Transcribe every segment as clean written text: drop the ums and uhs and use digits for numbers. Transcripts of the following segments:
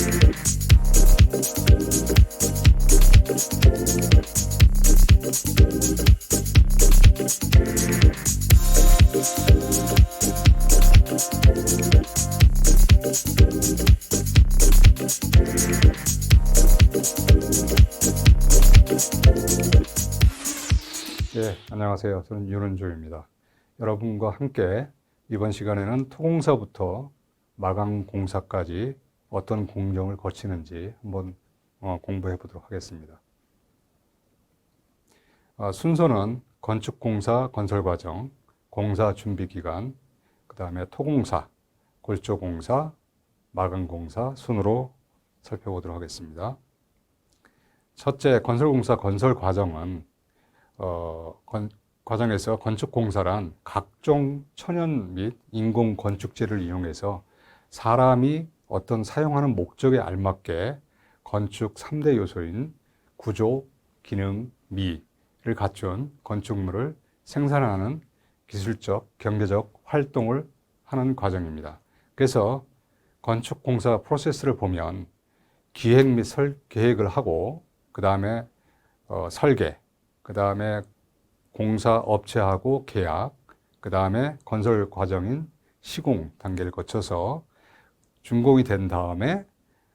네, 안녕하세요. 저는 윤은조입니다. 여러분과 함께 이번 시간에는 토공사부터 마감 공사까지 어떤 공정을 거치는지 한번 공부해 보도록 하겠습니다. 순서는 건축공사 건설과정, 공사 준비기간, 그 다음에 토공사, 골조공사, 마감공사 순으로 살펴보도록 하겠습니다. 첫째, 건설공사 건설과정은 과정에서 건축공사란 각종 천연 및 인공 건축재를 이용해서 사람이 어떤 사용하는 목적에 알맞게 건축 3대 요소인 구조, 기능, 미를 갖춘 건축물을 생산하는 기술적, 경제적 활동을 하는 과정입니다. 그래서 건축공사 프로세스를 보면 기획 및 계획을 하고 그 다음에 설계, 그 다음에 공사 업체하고 계약, 그 다음에 건설 과정인 시공 단계를 거쳐서 준공이 된 다음에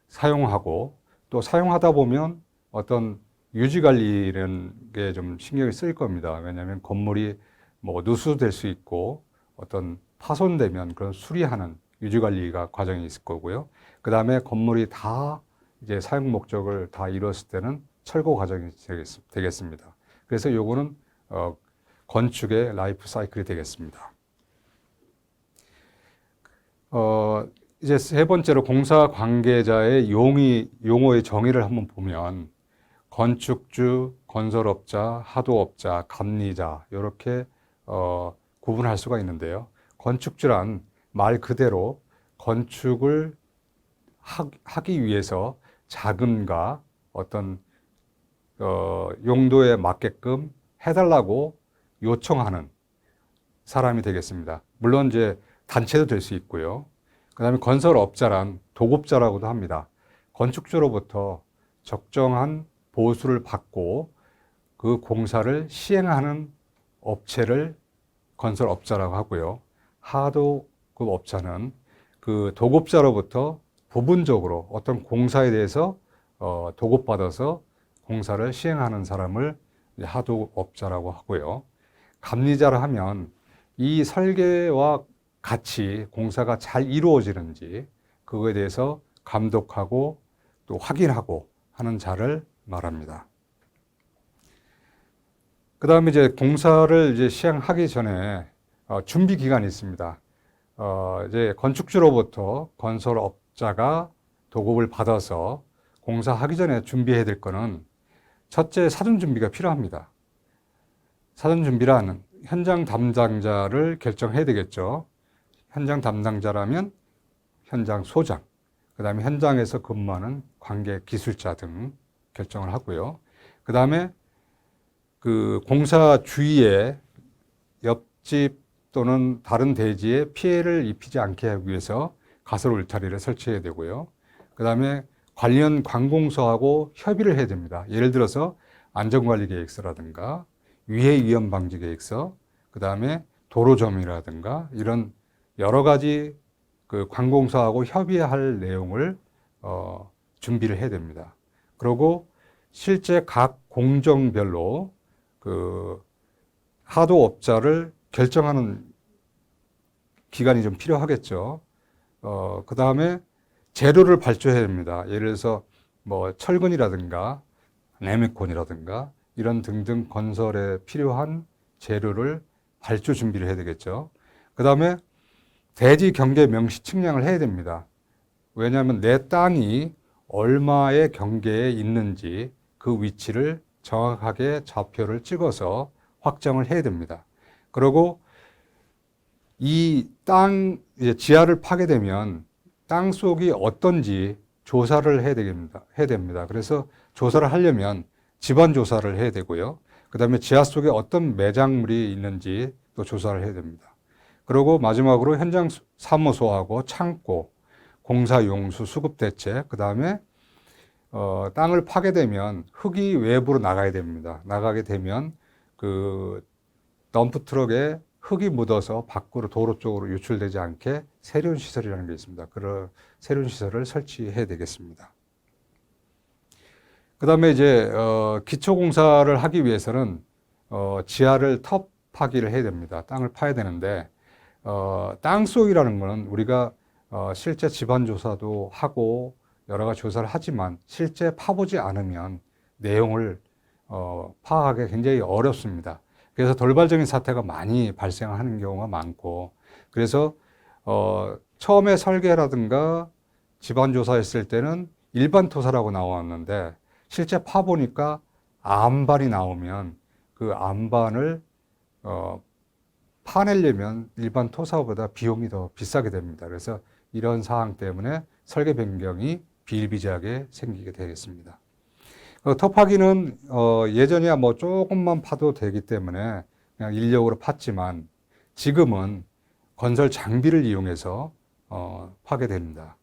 사용하고 또 사용하다 보면 어떤 유지 관리라는 게 좀 신경이 쓰일 겁니다. 왜냐하면 건물이 뭐 누수될 수 있고 어떤 파손되면 그런 수리하는 유지 관리가 과정이 있을 거고요. 그 다음에 건물이 다 이제 사용 목적을 다 이뤘을 때는 철거 과정이 되겠습니다. 그래서 요거는 건축의 라이프 사이클이 되겠습니다. 이제 세 번째로 공사 관계자의 용어의 정의를 한번 보면 건축주, 건설업자, 하도업자, 감리자 이렇게 구분할 수가 있는데요. 건축주란 말 그대로 건축을 하기 위해서 자금과 어떤 용도에 맞게끔 해달라고 요청하는 사람이 되겠습니다. 물론 이제 단체도 될 수 있고요. 그 다음에 건설업자란 도급자라고도 합니다. 건축주로부터 적정한 보수를 받고 그 공사를 시행하는 업체를 건설업자라고 하고요. 하도급 업자는 그 도급자로부터 부분적으로 어떤 공사에 대해서 도급받아서 공사를 시행하는 사람을 하도업자라고 하고요. 감리자라 하면 이 설계와 같이 공사가 잘 이루어지는지 그거에 대해서 감독하고 또 확인하고 하는 자를 말합니다. 그 다음에 이제 공사를 이제 시행하기 전에 준비 기간이 있습니다. 이제 건축주로부터 건설업자가 도급을 받아서 공사하기 전에 준비해야 될 거는 첫째, 사전 준비가 필요합니다. 사전 준비란 현장 담당자를 결정해야 되겠죠. 현장 담당자라면 현장 소장, 그 다음에 현장에서 근무하는 관계 기술자 등 결정을 하고요. 그 다음에 그 공사 주위에 옆집 또는 다른 대지에 피해를 입히지 않게 하기 위해서 가설 울타리를 설치해야 되고요. 그 다음에 관련 관공서하고 협의를 해야 됩니다. 예를 들어서 안전관리계획서라든가 위해위험 방지계획서, 그 다음에 도로점이라든가 이런 여러 가지 그 관공서하고 협의할 내용을 준비를 해야 됩니다. 그리고 실제 각 공정별로 그 하도업자를 결정하는 기간이 좀 필요하겠죠. 그 다음에 재료를 발주해야 됩니다. 예를 들어서 뭐 철근이라든가 레미콘이라든가 이런 등등 건설에 필요한 재료를 발주 준비를 해야 되겠죠. 그 다음에 대지 경계 명시 측량을 해야 됩니다. 왜냐하면 내 땅이 얼마의 경계에 있는지 그 위치를 정확하게 좌표를 찍어서 확정을 해야 됩니다. 그리고 이 땅, 이제 지하를 파게 되면 땅 속이 어떤지 조사를 해야 됩니다. 그래서 조사를 하려면 집안 조사를 해야 되고요. 그 다음에 지하 속에 어떤 매장물이 있는지 또 조사를 해야 됩니다. 그리고 마지막으로 현장 사무소하고 창고, 공사 용수 수급 대책, 그 다음에 땅을 파게 되면 흙이 외부로 나가야 됩니다. 나가게 되면 그 덤프 트럭에 흙이 묻어서 밖으로 도로 쪽으로 유출되지 않게 세륜 시설이라는 게 있습니다. 그런 세륜 시설을 설치해야 되겠습니다. 그 다음에 이제 기초 공사를 하기 위해서는 지하를 텁 파기를 해야 됩니다. 땅을 파야 되는데 땅속이라는 거는 우리가 실제 집안 조사도 하고 여러 가지 조사를 하지만 실제 파보지 않으면 내용을 파악하기 굉장히 어렵습니다. 그래서 돌발적인 사태가 많이 발생하는 경우가 많고, 그래서 처음에 설계라든가 집안 조사했을 때는 일반 토사라고 나왔는데 실제 파보니까 암반이 나오면 그 암반을 파내려면 일반 토사보다 비용이 더 비싸게 됩니다. 그래서 이런 사항 때문에 설계 변경이 비일비재하게 생기게 되겠습니다. 터파기는 예전이야 뭐 조금만 파도 되기 때문에 그냥 인력으로 팠지만 지금은 건설 장비를 이용해서 파게 됩니다.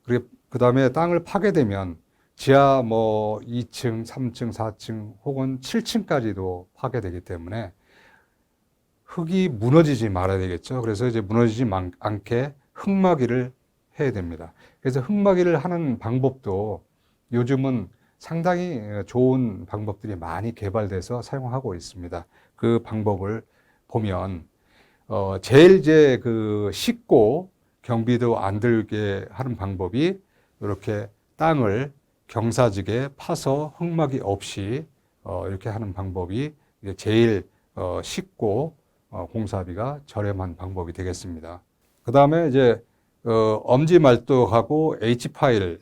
그리고 그 다음에 땅을 파게 되면 지하 뭐 2층, 3층, 4층 혹은 7층까지도 파게 되기 때문에 흙이 무너지지 말아야 되겠죠. 그래서 이제 무너지지 않게 흙막이를 해야 됩니다. 그래서 흙막이를 하는 방법도 요즘은 상당히 좋은 방법들이 많이 개발돼서 사용하고 있습니다. 그 방법을 보면 제일 이제 그 쉽고 경비도 안 들게 하는 방법이 이렇게 땅을 경사지게 파서 흙막이 없이 이렇게 하는 방법이 이제 제일 쉽고 공사비가 저렴한 방법이 되겠습니다. 그 다음에 이제 엄지말뚝하고 H파일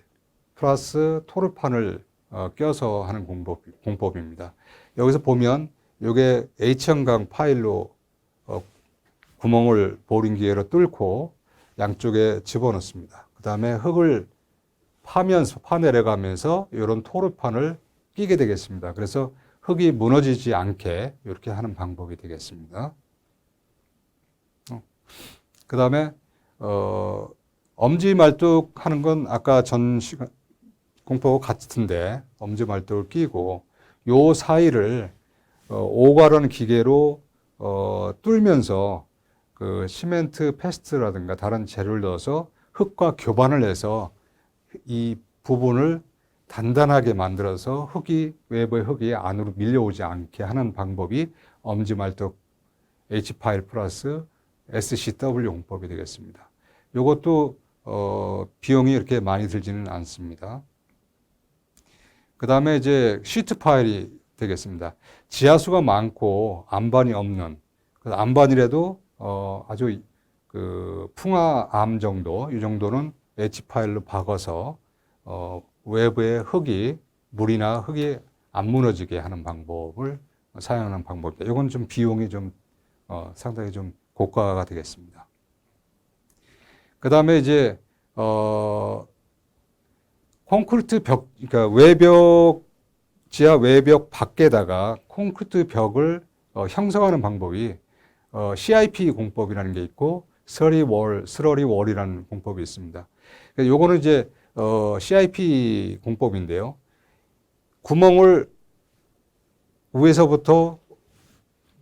플러스 토르판을 껴서 하는 공법입니다. 여기서 보면 이게 H형광 파일로 구멍을 보링 기계로 뚫고 양쪽에 집어넣습니다. 그 다음에 흙을 파내려가면서 이런 토르판을 끼게 되겠습니다. 그래서 흙이 무너지지 않게 이렇게 하는 방법이 되겠습니다. 그 다음에 엄지말뚝 하는 건 아까 전 시간 공법과 같은데 엄지말뚝을 끼고 요 사이를 오가라는 기계로 뚫면서 그 시멘트 페스트라든가 다른 재료를 넣어서 흙과 교반을 해서 이 부분을 단단하게 만들어서 외부의 흙이 안으로 밀려오지 않게 하는 방법이 엄지말뚝 H파일 플러스 SCW 공법이 되겠습니다. 이것도 비용이 이렇게 많이 들지는 않습니다. 그 다음에 이제 시트 파일이 되겠습니다. 지하수가 많고 암반이 없는, 암반이라도 아주 그 풍화암 정도, 이 정도는 H 파일로 박아서 외부의 물이나 흙이 안 무너지게 하는 방법을 사용하는 방법입니다. 이건 좀 비용이 좀 상당히 좀 고가가 되겠습니다. 그 다음에 이제 콘크리트 벽, 그러니까 지하 외벽 밖에다가 콘크리트 벽을 형성하는 방법이 CIP 공법이라는 게 있고 슬러리 월이라는 공법이 있습니다. 요거는 이제 CIP 공법인데요. 구멍을 위에서부터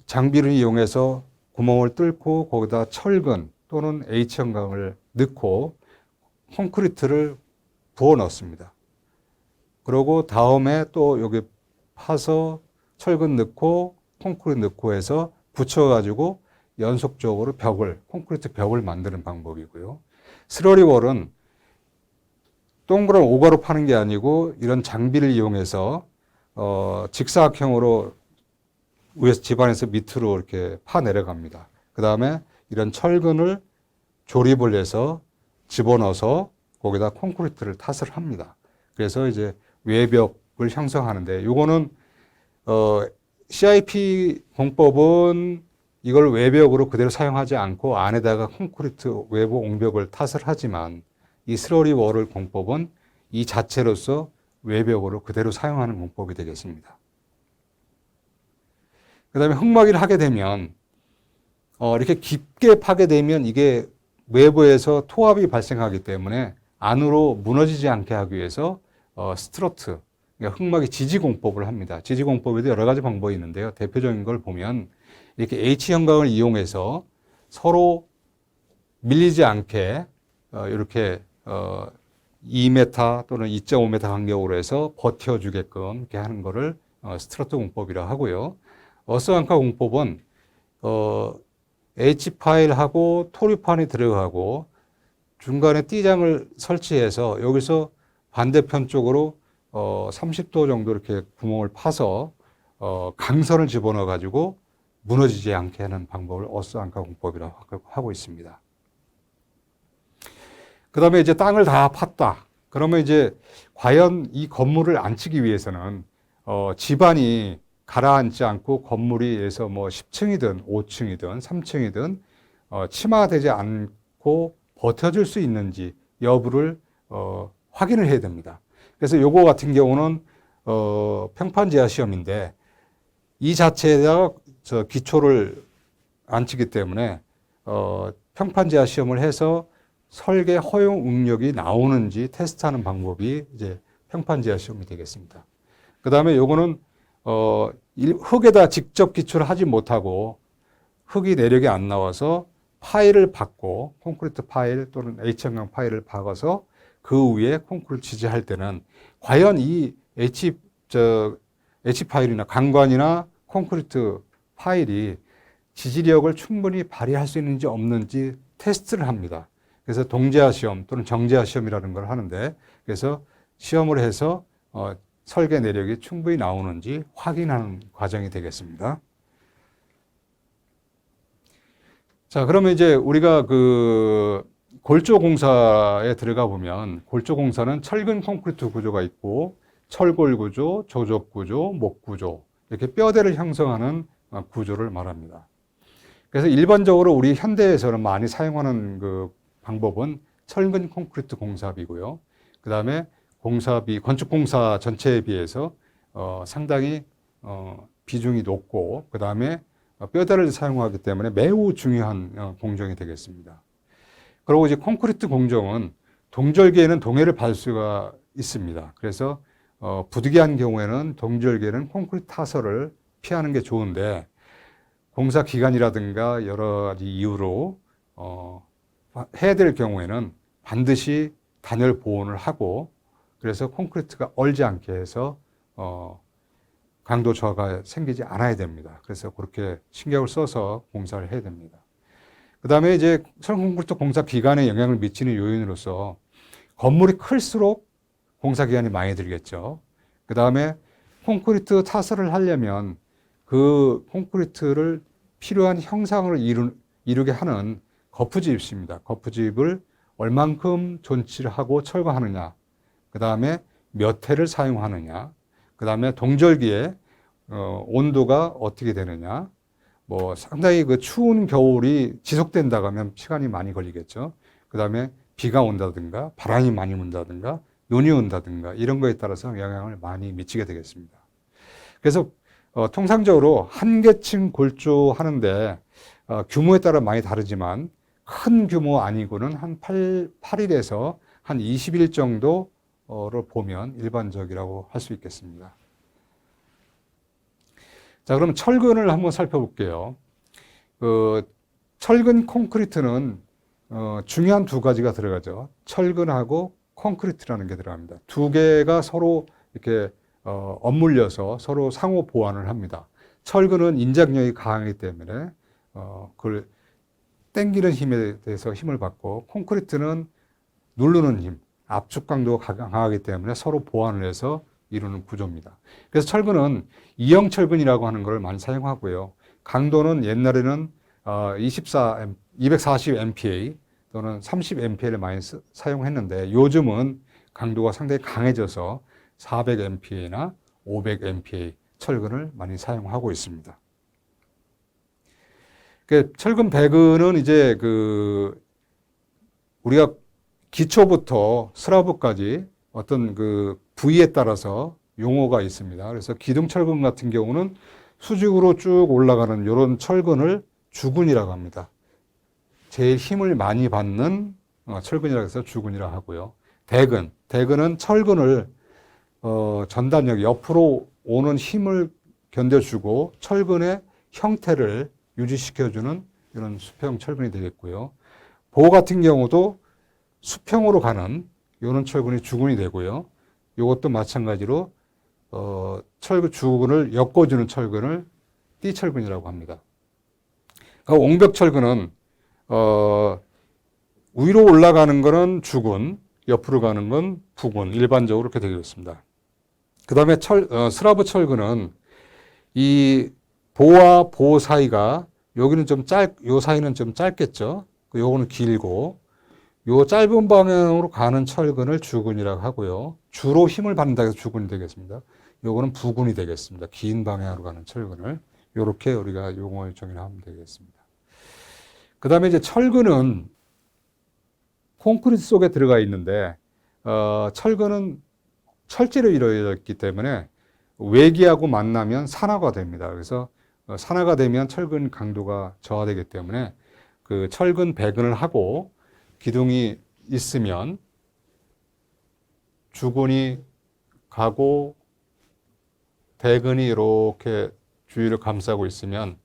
장비를 이용해서 구멍을 뚫고 거기다 철근 또는 H형광을 넣고 콘크리트를 부어 넣습니다. 그리고 다음에 또 여기 파서 철근 넣고 콘크리트 넣고 해서 붙여가지고 연속적으로 콘크리트 벽을 만드는 방법이고요. 슬러리월은 동그란 오가로 파는 게 아니고 이런 장비를 이용해서 직사각형으로 위에서 집안에서 밑으로 이렇게 파 내려갑니다. 그 다음에 이런 철근을 조립을 해서 집어넣어서 거기다 콘크리트를 탓을 합니다. 그래서 이제 외벽을 형성하는데 요거는 CIP 공법은 이걸 외벽으로 그대로 사용하지 않고 안에다가 콘크리트 외부 옹벽을 탓을 하지만 이 슬러리 월을 공법은 이 자체로서 외벽으로 그대로 사용하는 공법이 되겠습니다. 그 다음에 흙막이를 하게 되면 이렇게 깊게 파게 되면 이게 외부에서 토압이 발생하기 때문에 안으로 무너지지 않게 하기 위해서 스트러트, 그러니까 흑막의 지지 공법을 합니다. 지지 공법에도 여러 가지 방법이 있는데요. 대표적인 걸 보면 이렇게 H 형광을 이용해서 서로 밀리지 않게 이렇게 2m 또는 2.5m 간격으로 해서 버텨주게끔 이렇게 하는 거를 스트러트 공법이라 하고요. 어스안카 공법은 H 파일하고 토류판이 들어가고 중간에 띠장을 설치해서 여기서 반대편 쪽으로 30도 정도 이렇게 구멍을 파서 강선을 집어넣어 가지고 무너지지 않게 하는 방법을 어스안카 공법이라고 하고 있습니다. 그 다음에 이제 땅을 다 팠다. 그러면 이제 과연 이 건물을 안치기 위해서는 집안이 가라앉지 않고 건물이 뭐 10층이든 5층이든 3층이든 침하되지 않고 버텨줄 수 있는지 여부를 확인을 해야 됩니다. 그래서 요거 같은 경우는 평판지하 시험인데 이 자체에다가 기초를 안 치기 때문에 평판지하 시험을 해서 설계 허용 응력이 나오는지 테스트하는 방법이 이제 평판지하 시험이 되겠습니다. 그 다음에 요거는 흙에다 직접 기초를 하지 못하고 흙이 내력이 안 나와서 파일을 박고 콘크리트 파일 또는 H형광 파일을 박아서 그 위에 콘크리트 지지할 때는 과연 이 H 파일이나 강관이나 콘크리트 파일이 지지력을 충분히 발휘할 수 있는지 없는지 테스트를 합니다. 그래서 동제화 시험 또는 정제화 시험이라는 걸 하는데 그래서 시험을 해서 설계 내력이 충분히 나오는지 확인하는 과정이 되겠습니다. 자, 그러면 이제 우리가 그 골조 공사에 들어가 보면 골조 공사는 철근 콘크리트 구조가 있고 철골 구조, 조적 구조, 목 구조 이렇게 뼈대를 형성하는 구조를 말합니다. 그래서 일반적으로 우리 현대에서는 많이 사용하는 그 방법은 철근 콘크리트 공사비고요. 그 다음에 공사비, 건축공사 전체에 비해서 상당히 비중이 높고 그 다음에 뼈대를 사용하기 때문에 매우 중요한 공정이 되겠습니다. 그리고 이제 콘크리트 공정은 동절기에는 동해를 받을 수가 있습니다. 그래서 부득이한 경우에는 동절기에는 콘크리트 타설을 피하는 게 좋은데 공사 기간이라든가 여러 가지 이유로 해야 될 경우에는 반드시 단열 보온을 하고 그래서 콘크리트가 얼지 않게 해서 강도 저하가 생기지 않아야 됩니다. 그래서 그렇게 신경을 써서 공사를 해야 됩니다. 그 다음에 이제 콘크리트 공사 기간에 영향을 미치는 요인으로서 건물이 클수록 공사 기간이 많이 들겠죠. 그 다음에 콘크리트 타설을 하려면 그 콘크리트를 필요한 형상을 이루게 하는 거푸집입니다. 거푸집을 얼만큼 존치를 하고 철거하느냐, 그 다음에 몇 해를 사용하느냐, 그 다음에 동절기에 온도가 어떻게 되느냐, 뭐 상당히 그 추운 겨울이 지속된다고 하면 시간이 많이 걸리겠죠. 그 다음에 비가 온다든가 바람이 많이 분다든가 눈이 온다든가 이런 거에 따라서 영향을 많이 미치게 되겠습니다. 그래서 통상적으로 한 계층 골조하는데 규모에 따라 많이 다르지만 큰 규모 아니고는 한 8일에서 한 20일 정도를 보면 일반적이라고 할 수 있겠습니다. 자, 그럼 철근을 한번 살펴볼게요. 철근 콘크리트는 중요한 두 가지가 들어가죠. 철근하고 콘크리트라는 게 들어갑니다. 두 개가 서로 이렇게 엇물려서 서로 상호 보완을 합니다. 철근은 인장력이 강하기 때문에 그걸 당기는 힘에 대해서 힘을 받고 콘크리트는 누르는 힘, 압축 강도가 강하기 때문에 서로 보완을 해서 이루는 구조입니다. 그래서 철근은 이형 철근이라고 하는 걸 많이 사용하고요. 강도는 옛날에는 240 MPa 또는 30 MPa를 많이 사용했는데 요즘은 강도가 상당히 강해져서 400 MPa나 500 MPa 철근을 많이 사용하고 있습니다. 철근 배근은 이제 우리가 기초부터 슬라브까지 어떤 그 부위에 따라서 용어가 있습니다. 그래서 기둥철근 같은 경우는 수직으로 쭉 올라가는 이런 철근을 주근이라고 합니다. 제일 힘을 많이 받는 철근이라고 해서 주근이라고 하고요. 대근은 철근을 전단력, 옆으로 오는 힘을 견뎌주고 철근의 형태를 유지시켜주는 이런 수평 철근이 되겠고요. 보 같은 경우도 수평으로 가는 이런 철근이 주근이 되고요. 이것도 마찬가지로 주근을 엮어주는 철근을 띠철근이라고 합니다. 그러니까 옹벽철근은 위로 올라가는 거는 주근, 옆으로 가는 건 부근, 일반적으로 이렇게 되어 있습니다. 그 다음에 스라브 철근은 이 보와 보 사이가 여기는 요 사이는 좀 짧겠죠. 요거는 길고, 요 짧은 방향으로 가는 철근을 주근이라고 하고요. 주로 힘을 받는다 해서 주근이 되겠습니다. 요거는 부근이 되겠습니다. 긴 방향으로 가는 철근을. 요렇게 우리가 용어를 정의하면 되겠습니다. 그 다음에 이제 철근은 콘크리트 속에 들어가 있는데, 철근은 철제로 이루어져 있기 때문에 외기하고 만나면 산화가 됩니다. 그래서 산화가 되면 철근 강도가 저하되기 때문에 그 철근 배근을 하고 기둥이 있으면 주근이 가고 배근이 이렇게 주위를 감싸고 있으면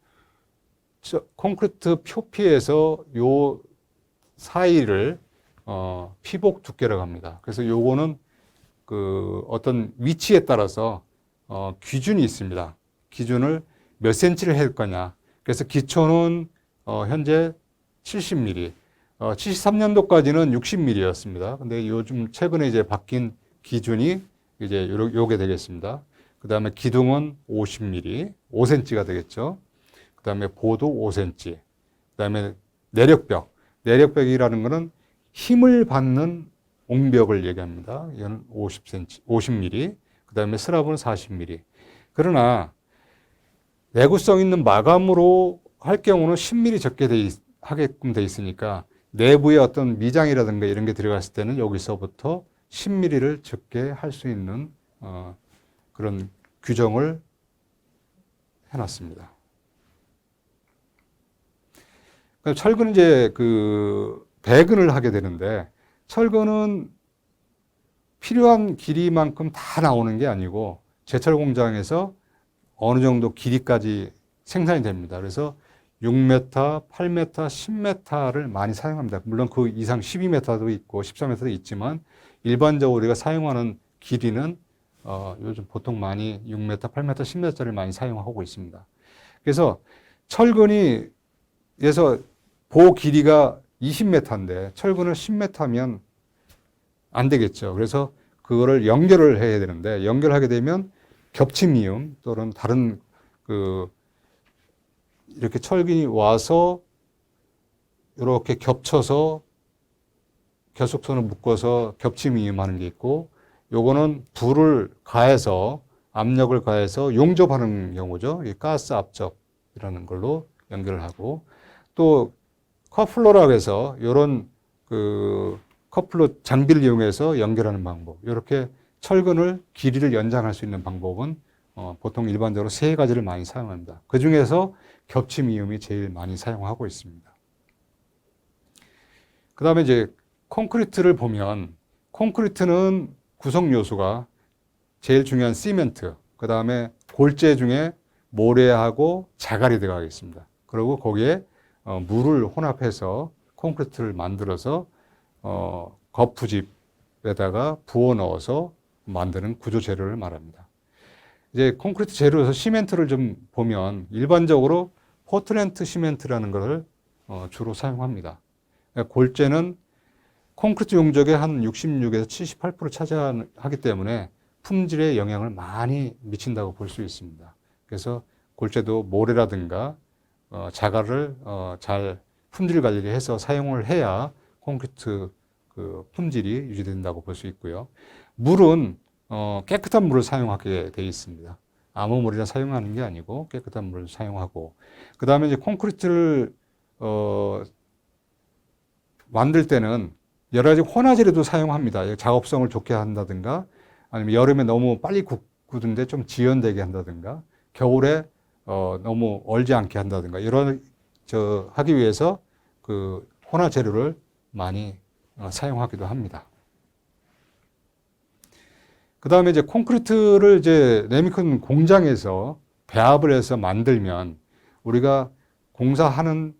콘크리트 표피에서 요 사이를 피복 두께라고 합니다. 그래서 요거는 그 어떤 위치에 따라서 기준이 있습니다. 기준을 몇 센치를 할 거냐. 그래서 기초는 현재 70mm, 73년도까지는 60mm였습니다. 근데 요즘 최근에 이제 바뀐 기준이 이제 요게 되겠습니다. 그 다음에 기둥은 50mm, 5cm가 되겠죠. 그 다음에 보도 5cm. 그 다음에 내력벽이라는 것은 힘을 받는 옹벽을 얘기합니다. 이거는 50cm, 50mm. 그 다음에 스랍은 40mm. 그러나 내구성 있는 마감으로 할 경우는 10mm 적게 하게끔 돼 있으니까 내부에 어떤 미장이라든가 이런 게 들어갔을 때는 여기서부터 10mm를 적게 할 수 있는 그런 규정을 해놨습니다. 철근은 이제 그 배근을 하게 되는데 철근은 필요한 길이만큼 다 나오는 게 아니고 제철 공장에서 어느 정도 길이까지 생산이 됩니다. 그래서 6m, 8m, 10m를 많이 사용합니다. 물론 그 이상 12m도 있고 14m도 있지만 일반적으로 우리가 사용하는 길이는 요즘 보통 많이 6m, 8m, 10m짜리를 많이 사용하고 있습니다. 그래서 철근이 에서 보 길이가 20m인데 철근을 10m면 안 되겠죠. 그래서 그거를 연결을 해야 되는데 연결하게 되면 겹침이음 또는 다른 이렇게 철근이 와서 이렇게 겹쳐서 결속선을 묶어서 겹침이음 하는 게 있고 요거는 불을 가해서 압력을 가해서 용접하는 경우죠. 이 가스 압접이라는 걸로 연결을 하고 또 커플러라고 해서 이런 커플러 장비를 이용해서 연결하는 방법. 이렇게 철근을 길이를 연장할 수 있는 방법은 보통 일반적으로 세 가지를 많이 사용합니다. 그 중에서 겹침 이음이 제일 많이 사용하고 있습니다. 그 다음에 이제 콘크리트를 보면 콘크리트는 구성 요소가 제일 중요한 시멘트, 그 다음에 골재 중에 모래하고 자갈이 들어가겠습니다. 그리고 거기에 물을 혼합해서 콘크리트를 만들어서 거푸집에다가 부어 넣어서 만드는 구조 재료를 말합니다. 이제 콘크리트 재료에서 시멘트를 좀 보면 일반적으로 포틀랜드 시멘트라는 것을 주로 사용합니다. 골재는 콘크리트 용적의 한 66에서 78% 차지하기 때문에 품질에 영향을 많이 미친다고 볼 수 있습니다. 그래서 골재도 모래라든가 자갈을 잘 품질 관리를 해서 사용을 해야 콘크리트 그 품질이 유지된다고 볼 수 있고요. 물은 깨끗한 물을 사용하게 되어 있습니다. 아무 물이나 사용하는 게 아니고 깨끗한 물을 사용하고 그 다음에 이제 콘크리트를 만들 때는 여러 가지 혼화재료도 사용합니다. 작업성을 좋게 한다든가 아니면 여름에 너무 빨리 굳은데 좀 지연되게 한다든가 겨울에 너무 얼지 않게 한다든가 이런 하기 위해서 그 혼화 재료를 많이 사용하기도 합니다. 그다음에 이제 콘크리트를 이제 레미콘 공장에서 배합을 해서 만들면 우리가 공사하는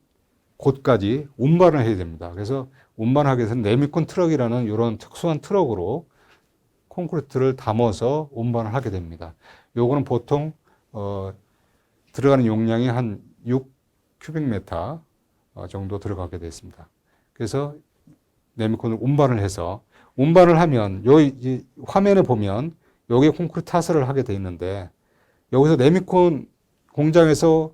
곳까지 운반을 해야 됩니다. 그래서 운반하기 위해서는 레미콘 트럭이라는 이런 특수한 트럭으로 콘크리트를 담아서 운반을 하게 됩니다. 요거는 보통 들어가는 용량이 한 6큐빅미터 정도 들어가게 됐습니다. 그래서 레미콘을 운반을 해서 운반을 하면 이 화면에 보면 여기에 콘크리트 타설을 하게 돼 있는데 여기서 레미콘 공장에서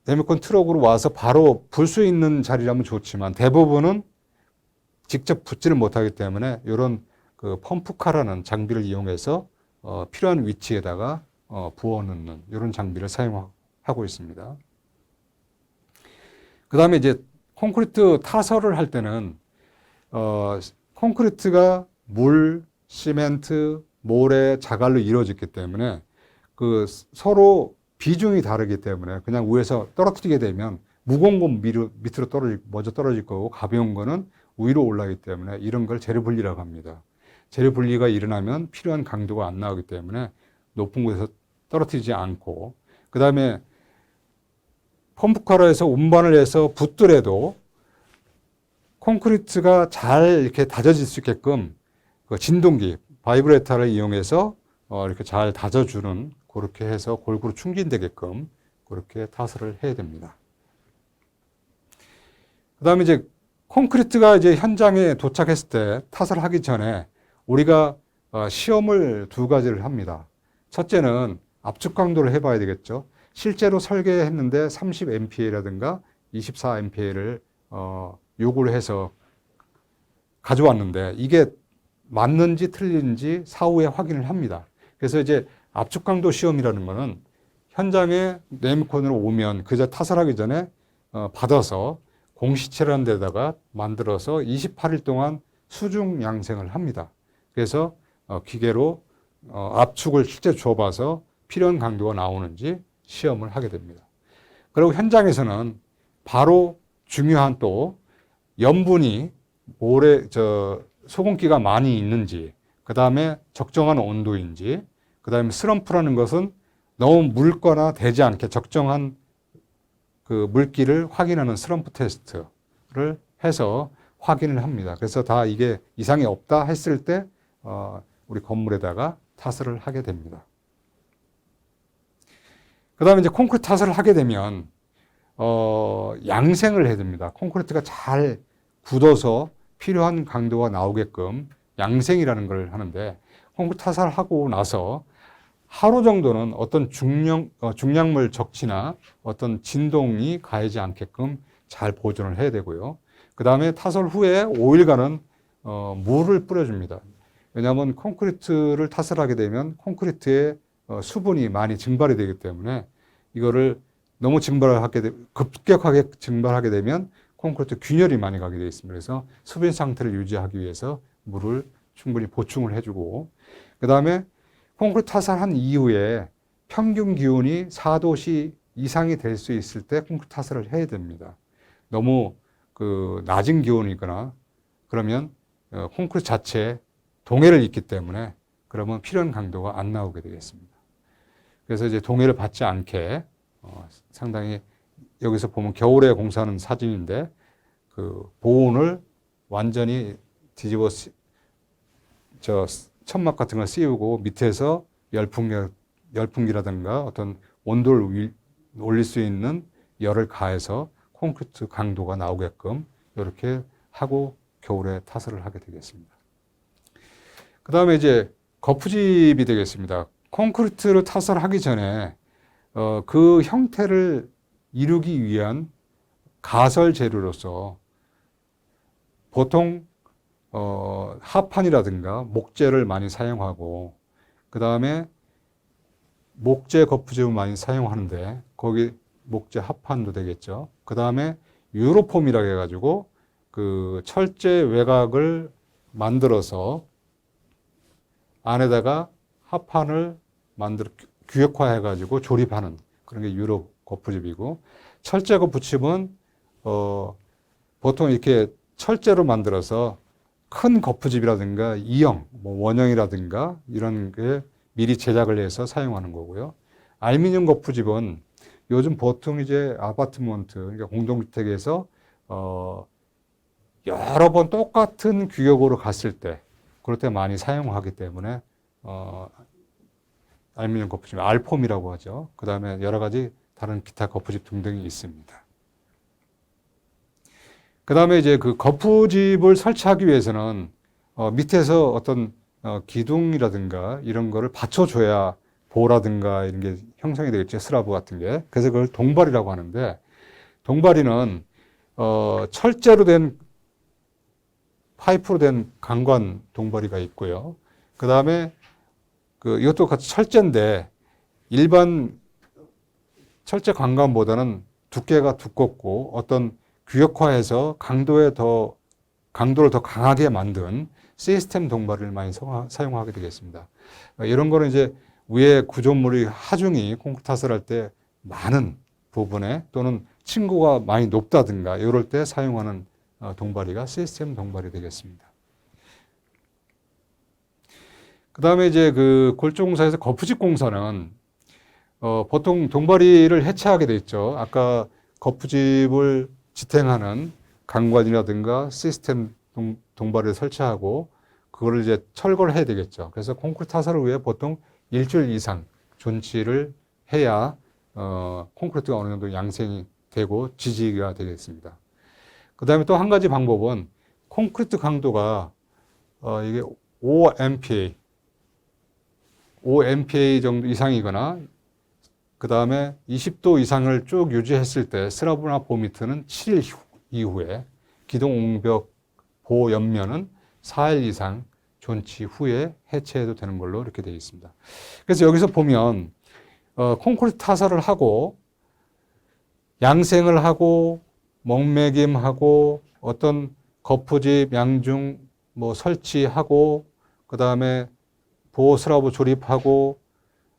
레미콘 트럭으로 와서 바로 불 수 있는 자리라면 좋지만 대부분은 직접 붙지를 못하기 때문에 이런 그 펌프카라는 장비를 이용해서 필요한 위치에다가 부어 넣는 이런 장비를 사용하고 있습니다. 그 다음에 이제 콘크리트 타설을 할 때는 콘크리트가 물, 시멘트, 모래, 자갈로 이루어졌기 때문에 그 서로 비중이 다르기 때문에 그냥 위에서 떨어뜨리게 되면 무거운 건 밑으로 먼저 떨어질 거고 가벼운 거는 위로 올라가기 때문에 이런 걸 재료 분리라고 합니다. 재료 분리가 일어나면 필요한 강도가 안 나오기 때문에 높은 곳에서 떨어뜨리지 않고 그 다음에 펌프카로 해서 운반을 해서 붓더라도 콘크리트가 잘 이렇게 다져질 수 있게끔 그 진동기, 바이브레터를 이용해서 이렇게 잘 다져주는 그렇게 해서 골고루 충진되게끔 그렇게 타설을 해야 됩니다. 그 다음에 이제 콘크리트가 이제 현장에 도착했을 때 타설하기 전에 우리가 시험을 두 가지를 합니다. 첫째는 압축 강도를 해봐야 되겠죠. 실제로 설계했는데 30MPa라든가 24MPa를 요구를 해서 가져왔는데 이게 맞는지 틀린지 사후에 확인을 합니다. 그래서 이제 압축 강도 시험이라는 거는 현장에 레미콘으로 오면 그저 타설하기 전에 받아서 공시체라는 데다가 만들어서 28일 동안 수중 양생을 합니다. 그래서 기계로 압축을 실제 줘봐서 필요한 강도가 나오는지 시험을 하게 됩니다. 그리고 현장에서는 바로 중요한 또 염분이 소금기가 많이 있는지, 그 다음에 적정한 온도인지, 그 다음에 슬럼프라는 것은 너무 묽거나 되지 않게 적정한 그 물기를 확인하는 슬럼프 테스트를 해서 확인을 합니다. 그래서 다 이게 이상이 없다 했을 때 우리 건물에다가 타설을 하게 됩니다. 그 다음에 이제 콘크리트 타설을 하게 되면 양생을 해야 됩니다. 콘크리트가 잘 굳어서 필요한 강도가 나오게끔 양생이라는 걸 하는데 콘크리트 타설을 하고 나서 하루 정도는 어떤 중량물 적치나 어떤 진동이 가하지 않게끔 잘 보존을 해야 되고요. 그 다음에 타설 후에 5일간은 물을 뿌려줍니다. 왜냐하면 콘크리트를 타설하게 되면 콘크리트에 수분이 많이 증발이 되기 때문에 이거를 너무 급격하게 증발하게 되면 콘크리트 균열이 많이 가게 되어 있습니다. 그래서 수분 상태를 유지하기 위해서 물을 충분히 보충을 해주고 그 다음에 콘크리트 타설한 이후에 평균 기온이 4도씨 이상이 될 수 있을 때 콘크리트 타설을 해야 됩니다. 너무 그 낮은 기온이거나 그러면 콘크리트 자체에 동해를 입기 때문에 그러면 필요한 강도가 안 나오게 되겠습니다. 그래서 이제 동해를 받지 않게 상당히 여기서 보면 겨울에 공사하는 사진인데 그 보온을 완전히 뒤집어 천막 같은 걸 씌우고 밑에서 열풍기라든가 어떤 온도를 올릴 수 있는 열을 가해서 콘크리트 강도가 나오게끔 이렇게 하고 겨울에 타설을 하게 되겠습니다. 그 다음에 이제 거푸집이 되겠습니다. 콘크리트를 타설하기 전에 그 형태를 이루기 위한 가설 재료로서 보통 합판이라든가 목재를 많이 사용하고 그 다음에 목재 거푸집을 많이 사용하는데 거기 목재 합판도 되겠죠. 그 다음에 유로폼이라고 해가지고 그 철제 외곽을 만들어서 안에다가 합판을 규격화해가지고 조립하는 그런 게 유로 거푸집이고 철제 거푸집은 보통 이렇게 철제로 만들어서 큰 거푸집이라든가 이형, 뭐 원형이라든가 이런 게 미리 제작을 해서 사용하는 거고요. 알루미늄 거푸집은 요즘 보통 이제 아파트먼트, 그러니까 공동주택에서 여러 번 똑같은 규격으로 갔을 때, 그럴 때 많이 사용하기 때문에 알루미늄 거푸집, 알폼이라고 하죠. 그 다음에 여러 가지 다른 기타 거푸집 등등이 있습니다. 그 다음에 이제 그 거푸집을 설치하기 위해서는 밑에서 어떤 기둥이라든가 이런 거를 받쳐줘야 보라든가 이런 게 형성이 되겠죠. 슬라브 같은 게. 그래서 그걸 동발이라고 하는데, 동발이는 철제로 된 파이프로 된 강관 동발이가 있고요. 그 다음에 이것도 같이 철제인데 일반 철제 강관보다는 두께가 두껍고 어떤 규격화해서 강도를 더 강하게 만든 시스템 동발을 많이 사용하게 되겠습니다. 이런 거는 이제 위에 구조물의 하중이 콘크리트 타설을 할 때 많은 부분에 또는 층고가 많이 높다든가 이럴 때 사용하는 동발이가 시스템 동발이 되겠습니다. 그 다음에 이제 그 골조공사에서 거푸집 공사는 보통 동발이를 해체하게 돼 있죠. 아까 거푸집을 지탱하는 강관이라든가 시스템 동발을 설치하고 그거를 이제 철거를 해야 되겠죠. 그래서 콘크리트 타설을 위해 보통 일주일 이상 존치를 해야 콘크리트가 어느 정도 양생이 되고 지지가 되겠습니다. 그 다음에 또 한 가지 방법은 콘크리트 강도가 이게 5MPa 정도 이상이거나 그 다음에 20도 이상을 쭉 유지했을 때 슬라브나 보미트는 7일 이후에 기둥 옹벽 보호 옆면은 4일 이상 존치 후에 해체해도 되는 걸로 이렇게 되어 있습니다. 그래서 여기서 보면 콘크리트 타설을 하고 양생을 하고 목매김하고 어떤 거푸집 양중 뭐 설치하고 그 다음에 보호 슬라브 조립하고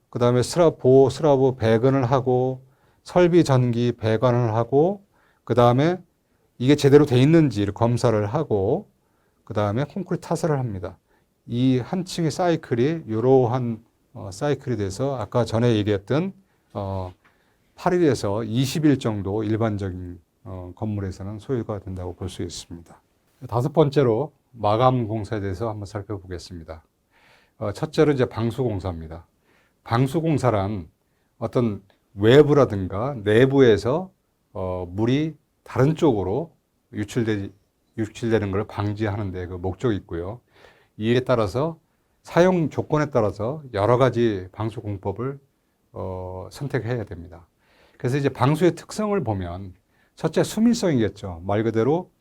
그 다음에 보호 슬라브 배건을 하고 설비 전기 배관을 하고 그 다음에 이게 제대로 돼 있는지를 검사를 하고 그 다음에 콘크리트 타설을 합니다. 이 한 층의 사이클이 이러한 사이클이 돼서 아까 전에 얘기했던 8일에서 20일 정도 일반적인 건물에서는 소요가 된다고 볼 수 있습니다. 다섯 번째로 마감 공사에 대해서 한번 살펴보겠습니다. 첫째로 이제 방수 공사입니다. 방수 공사란 어떤 외부라든가 내부에서 물이 다른 쪽으로 유출되는 걸 방지하는 데 그 목적이 있고요. 이에 따라서 사용 조건에 따라서 여러 가지 방수 공법을 선택해야 됩니다. 그래서 이제 방수의 특성을 보면 첫째 수밀성이겠죠. 말 그대로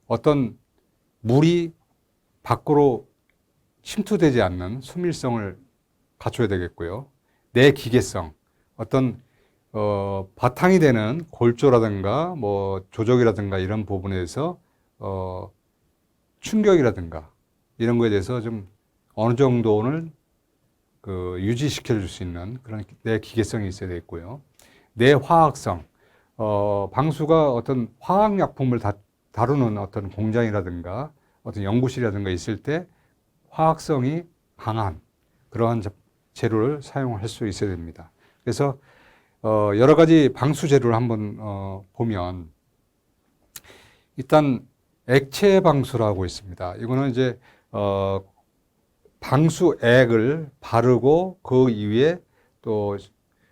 어떤 물이 밖으로 침투되지 않는 수밀성을 갖춰야 되겠고요. 내기계성, 어떤 바탕이 되는 골조라든가 뭐 조적이라든가 이런 부분에서 충격이라든가 이런 거에 대해서 좀 어느 정도는 유지시켜 줄 수 있는 그런 내기계성이 있어야 되겠고요. 내화학성, 방수가 어떤 화학약품을 다루는 어떤 공장이라든가 어떤 연구실이라든가 있을 때 화학성이 강한 그러한 재료를 사용할 수 있어야 됩니다. 그래서 여러 가지 방수 재료를 한번 보면 일단 액체 방수라고 있습니다. 이거는 이제 방수액을 바르고 그 위에 또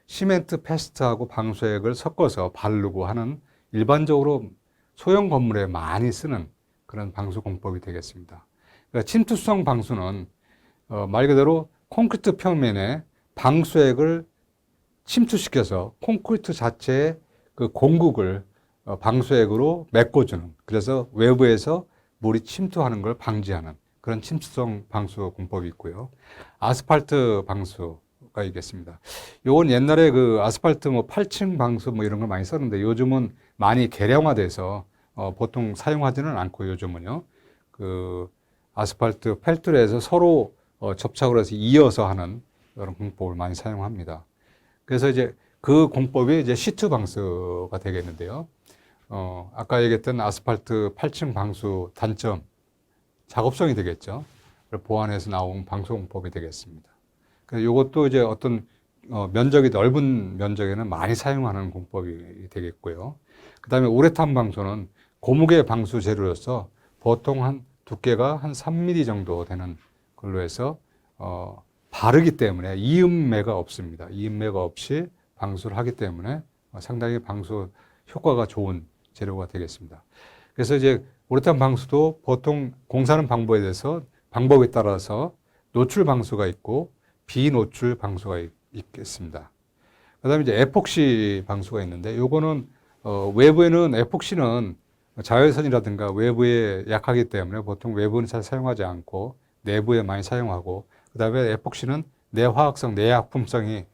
시멘트 페스트하고 방수액을 섞어서 바르고 하는 일반적으로 소형 건물에 많이 쓰는 그런 방수 공법이 되겠습니다. 그러니까 침투성 방수는 말 그대로 콘크리트 표면에 방수액을 침투시켜서 콘크리트 자체의 그 공국을 방수액으로 메꿔주는, 그래서 외부에서 물이 침투하는 걸 방지하는 그런 침투성 방수 공법이 있고요. 아스팔트 방수가 있겠습니다. 요건 옛날에 그 아스팔트 뭐 8층 방수 뭐 이런 걸 많이 썼는데 요즘은 많이 개량화돼서 보통 사용하지는 않고 요즘은요. 그 아스팔트 펠트에서 서로 접착을 해서 이어서 하는 그런 공법을 많이 사용합니다. 그래서 이제 그 공법이 이제 시트 방수가 되겠는데요. 아까 얘기했던 아스팔트 8층 방수 단점, 작업성이 되겠죠. 보완해서 나온 방수공법이 되겠습니다. 그래서 이것도 이제 어떤 면적이 넓은 면적에는 많이 사용하는 공법이 되겠고요. 그 다음에 우레탄 방수는 고무계 방수 재료로서 보통 한 두께가 한 3mm 정도 되는 걸로 해서 바르기 때문에 이음매가 없습니다. 이음매가 없이 방수를 하기 때문에 상당히 방수 효과가 좋은 재료가 되겠습니다. 그래서 이제 우레탄 방수도 보통 공사하는 방법에 따라서 노출 방수가 있고 비노출 방수가 있겠습니다. 그 다음에 이제 에폭시 방수가 있는데 요거는 외부에는 에폭시는 자외선이라든가 외부에 약하기 때문에 보통 외부는 잘 사용하지 않고 내부에 많이 사용하고 그 다음에 에폭시는 내화학성, 내약품성이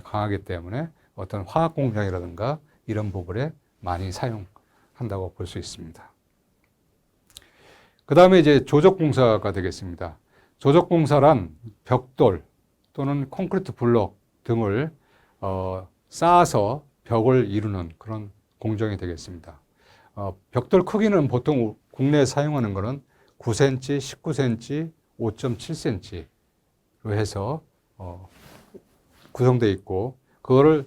강하기 때문에 어떤 화학 공장이라든가 이런 부분에 많이 사용한다고 볼 수 있습니다. 그 다음에 이제 조적공사가 되겠습니다. 조적공사란 벽돌 또는 콘크리트 블록 등을 쌓아서 벽을 이루는 그런 공정이 되겠습니다. 벽돌 크기는 보통 국내에 사용하는 것은 9cm, 19cm, 5.7cm로 해서 구성되어 있고 그거를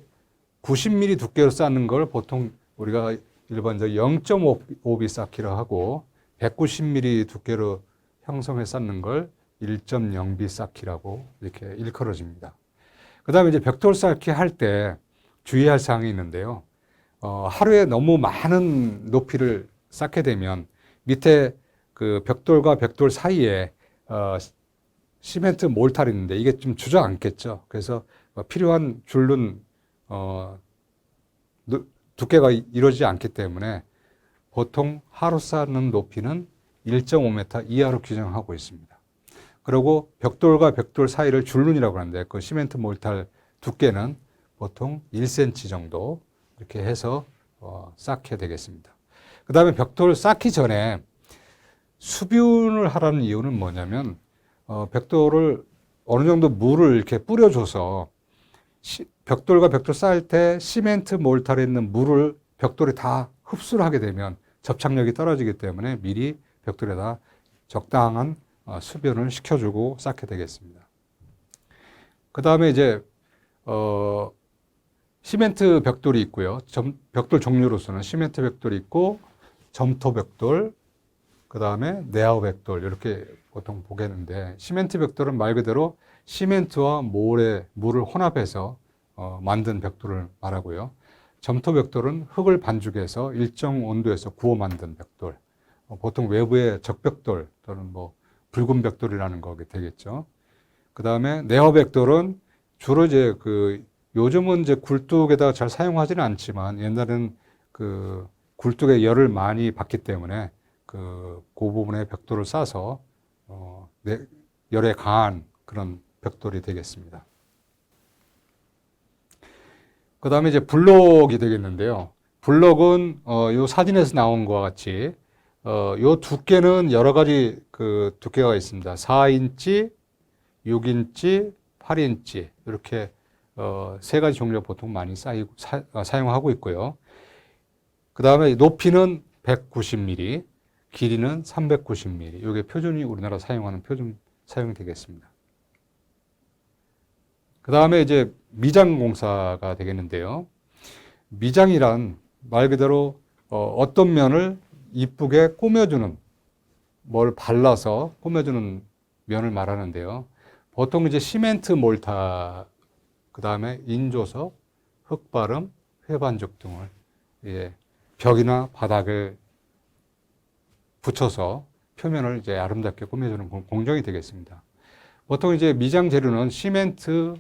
90mm 두께로 쌓는 걸 보통 우리가 일반적으로 0.5B 쌓기로 하고 190mm 두께로 형성해 쌓는 걸 1.0B 쌓기라고 이렇게 일컬어집니다. 그 다음에 이제 벽돌 쌓기 할 때 주의할 사항이 있는데요. 하루에 너무 많은 높이를 쌓게 되면 밑에 그 벽돌과 벽돌 사이에 시멘트 몰탈이 있는데 이게 좀 주저앉겠죠. 그래서 필요한 줄눈 두께가 이루어지지 않기 때문에 보통 하루 쌓는 높이는 1.5m 이하로 규정하고 있습니다. 그리고 벽돌과 벽돌 사이를 줄눈이라고 하는데 그 시멘트 몰탈 두께는 보통 1cm 정도 이렇게 해서 쌓게 되겠습니다. 그 다음에 벽돌 쌓기 전에 수분을 하라는 이유는 뭐냐면 벽돌을 어느 정도 물을 이렇게 뿌려줘서 벽돌과 벽돌 쌓을 때 시멘트 몰탈에 있는 물을 벽돌이 다 흡수를 하게 되면 접착력이 떨어지기 때문에 미리 벽돌에다 적당한 수변을 시켜주고 쌓게 되겠습니다. 그 다음에 이제 시멘트 벽돌이 있고요. 벽돌 종류로서는 시멘트 벽돌이 있고 점토 벽돌, 그 다음에 네아우 벽돌 이렇게 보통 보겠는데 시멘트 벽돌은 말 그대로 시멘트와 물을 혼합해서 만든 벽돌을 말하고요. 점토 벽돌은 흙을 반죽해서 일정 온도에서 구워 만든 벽돌. 보통 외부의 적벽돌 또는 뭐 붉은 벽돌이라는 거게 되겠죠. 그 다음에 네아우 벽돌은 주로 이제 요즘은 이제 굴뚝에다 잘 사용하지는 않지만 옛날에는 그 굴뚝에 열을 많이 받기 때문에 그 부분에 벽돌을 싸서 열에 강한 그런 벽돌이 되겠습니다. 그 다음에 이제 블록이 되겠는데요. 블록은 요 사진에서 나온 것과 같이 요 두께는 여러 가지 그 두께가 있습니다. 4인치, 6인치, 8인치 이렇게 세 가지 종류가 보통 많이 사용하고 있고요. 그 다음에 높이는 190mm, 길이는 390mm. 이게 표준이 우리나라 사용하는 표준 사용이 되겠습니다. 그 다음에 이제 미장 공사가 되겠는데요. 미장이란 말 그대로 어떤 면을 이쁘게 꾸며주는, 뭘 발라서 꾸며주는 면을 말하는데요. 보통 이제 시멘트 몰타, 그 다음에 인조석, 흙바름, 회반죽 등을 벽이나 바닥을 붙여서 표면을 이제 아름답게 꾸며주는 공정이 되겠습니다. 보통 이제 미장 재료는 시멘트,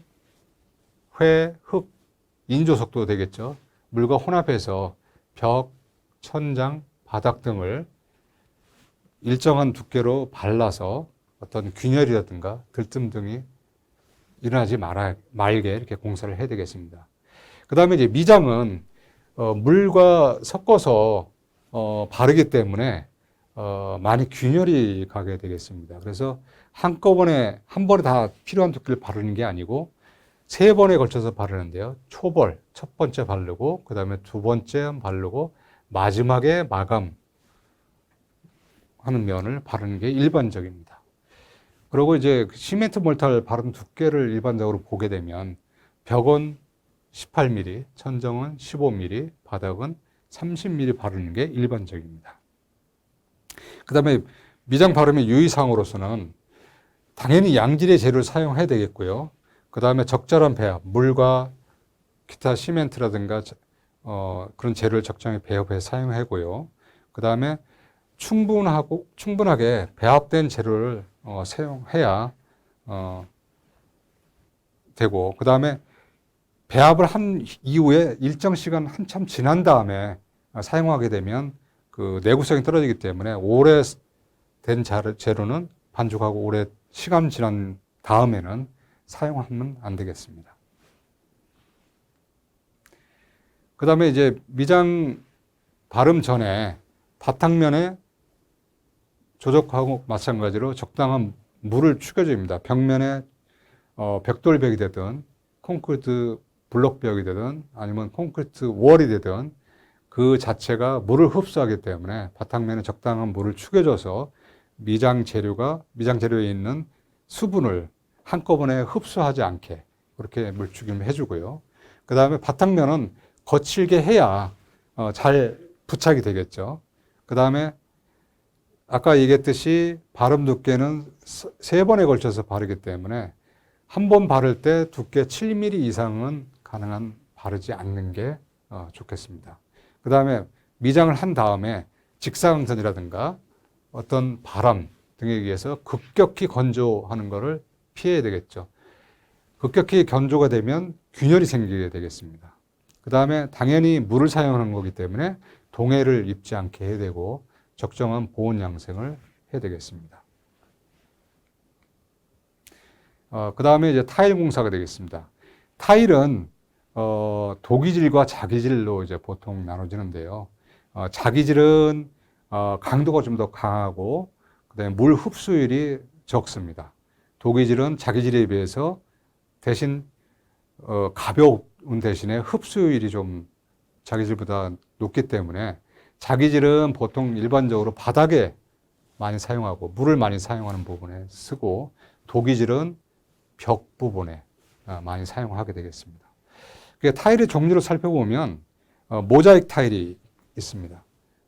회, 흙, 인조석도 되겠죠. 물과 혼합해서 벽, 천장, 바닥 등을 일정한 두께로 발라서 어떤 균열이라든가 들뜸 등이 일어나지 말게 이렇게 공사를 해야 되겠습니다. 그 다음에 이제 미장은 물과 섞어서 바르기 때문에 많이 균열이 가게 되겠습니다. 그래서 한꺼번에 한 번에 다 필요한 두께를 바르는 게 아니고 세 번에 걸쳐서 바르는데요. 초벌 첫 번째 바르고 그 다음에 두 번째 바르고 마지막에 마감하는 하는 면을 바르는 게 일반적입니다. 그리고 이제 시멘트 몰타를 바른 두께를 일반적으로 보게 되면 벽은 18mm, 천정은 15mm, 바닥은 30mm 바르는 게 일반적입니다. 그 다음에 미장 바름의 유의사항으로서는 당연히 양질의 재료를 사용해야 되겠고요. 그 다음에 적절한 배합, 물과 기타 시멘트라든가 그런 재료를 적정히 배합해서 사용하고요. 그 다음에 충분하게 배합된 재료를 사용해야 되고, 그 다음에 배합을 한 이후에 일정 시간 한참 지난 다음에 사용하게 되면 그 내구성이 떨어지기 때문에 오래된 재료는 반죽하고 오래 시간 지난 다음에는 사용하면 안 되겠습니다. 그 다음에 이제 미장 바름 전에 바탕면에 조적하고 마찬가지로 적당한 물을 축여줍니다. 벽면에 벽돌벽이 되든 콘크리트 블록벽이 되든 아니면 콘크리트 월이 되든 그 자체가 물을 흡수하기 때문에 바탕면에 적당한 물을 축여줘서 미장 재료에 있는 수분을 한꺼번에 흡수하지 않게 그렇게 물축임을 해주고요. 그 다음에 바탕면은 거칠게 해야 잘 부착이 되겠죠. 그 다음에 아까 얘기했듯이 바름 두께는 3번에 걸쳐서 바르기 때문에 한 번 바를 때 두께 7mm 이상은 가능한 바르지 않는 게 좋겠습니다. 그 다음에 미장을 한 다음에 직사광선이라든가 어떤 바람 등에 의해서 급격히 건조하는 것을 피해야 되겠죠. 급격히 건조가 되면 균열이 생기게 되겠습니다. 그 다음에 당연히 물을 사용하는 거기 때문에 동해를 입지 않게 해야 되고 적정한 보온 양생을 해야 되겠습니다. 그 다음에 이제 타일 공사가 되겠습니다. 타일은 도기질과 자기질로 이제 보통 나눠지는데요. 자기질은 강도가 좀 더 강하고 그다음에 물 흡수율이 적습니다. 도기질은 자기질에 비해서 대신 가벼운 대신에 흡수율이 좀 자기질보다 높기 때문에 자기질은 보통 일반적으로 바닥에 많이 사용하고 물을 많이 사용하는 부분에 쓰고 도기질은 벽 부분에 많이 사용하게 되겠습니다. 타일의 종류를 살펴보면 모자이크 타일이 있습니다.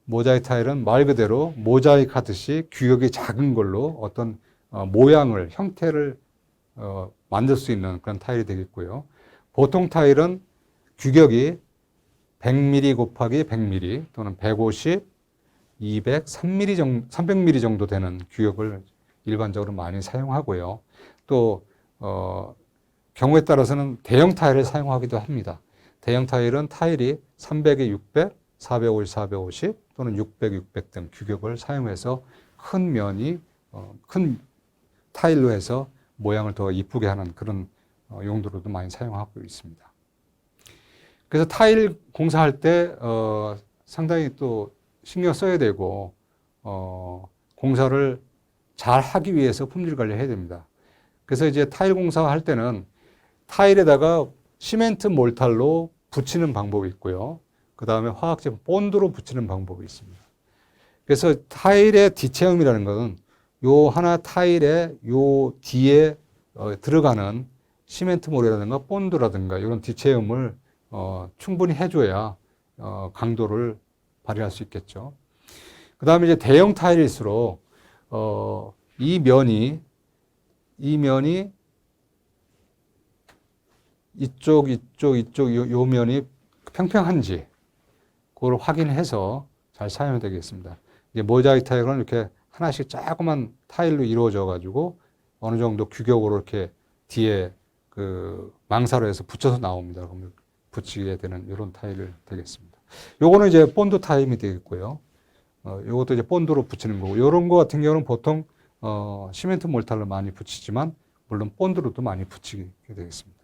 모자이크 타일은 말 그대로 모자이크 하듯이 규격이 작은 걸로 어떤 모양을, 형태를 만들 수 있는 그런 타일이 되겠고요. 보통 타일은 규격이 100mm 곱하기 100mm 또는 150, 200, 300mm 정도 되는 규격을 일반적으로 많이 사용하고요. 또 경우에 따라서는 대형 타일을 사용하기도 합니다. 대형 타일은 타일이 300에 600, 450, 450 또는 600, 600 등 규격을 사용해서 큰 면이 큰 타일로 해서 모양을 더 이쁘게 하는 그런 용도로도 많이 사용하고 있습니다. 그래서 타일 공사할 때 상당히 또 신경 써야 되고 공사를 잘 하기 위해서 품질 관리해야 됩니다. 그래서 이제 타일 공사할 때는 타일에다가 시멘트 몰탈로 붙이는 방법이 있고요. 그 다음에 화학제품 본드로 붙이는 방법이 있습니다. 그래서 타일의 뒤체험이라는 것은 요 하나 타일의 요 뒤에 들어가는 시멘트 몰이라든가 본드라든가 이런 뒤체험을 충분히 해줘야 강도를 발휘할 수 있겠죠. 그 다음에 이제 대형 타일일수록 이 면이 이쪽 요 면이 평평한지 그걸 확인해서 잘 사용해야 되겠습니다. 이제 모자이크 타일은 이렇게 하나씩 조그만 타일로 이루어져 가지고 어느 정도 규격으로 이렇게 뒤에 그 망사로 해서 붙여서 나옵니다. 그러면 붙이게 되는 이런 타일을 되겠습니다. 요거는 이제 본드 타일이 되겠고요. 요것도 이제 본드로 붙이는 거고, 요런 거 같은 경우는 보통 시멘트 몰탈로 많이 붙이지만 물론 본드로도 많이 붙이게 되겠습니다.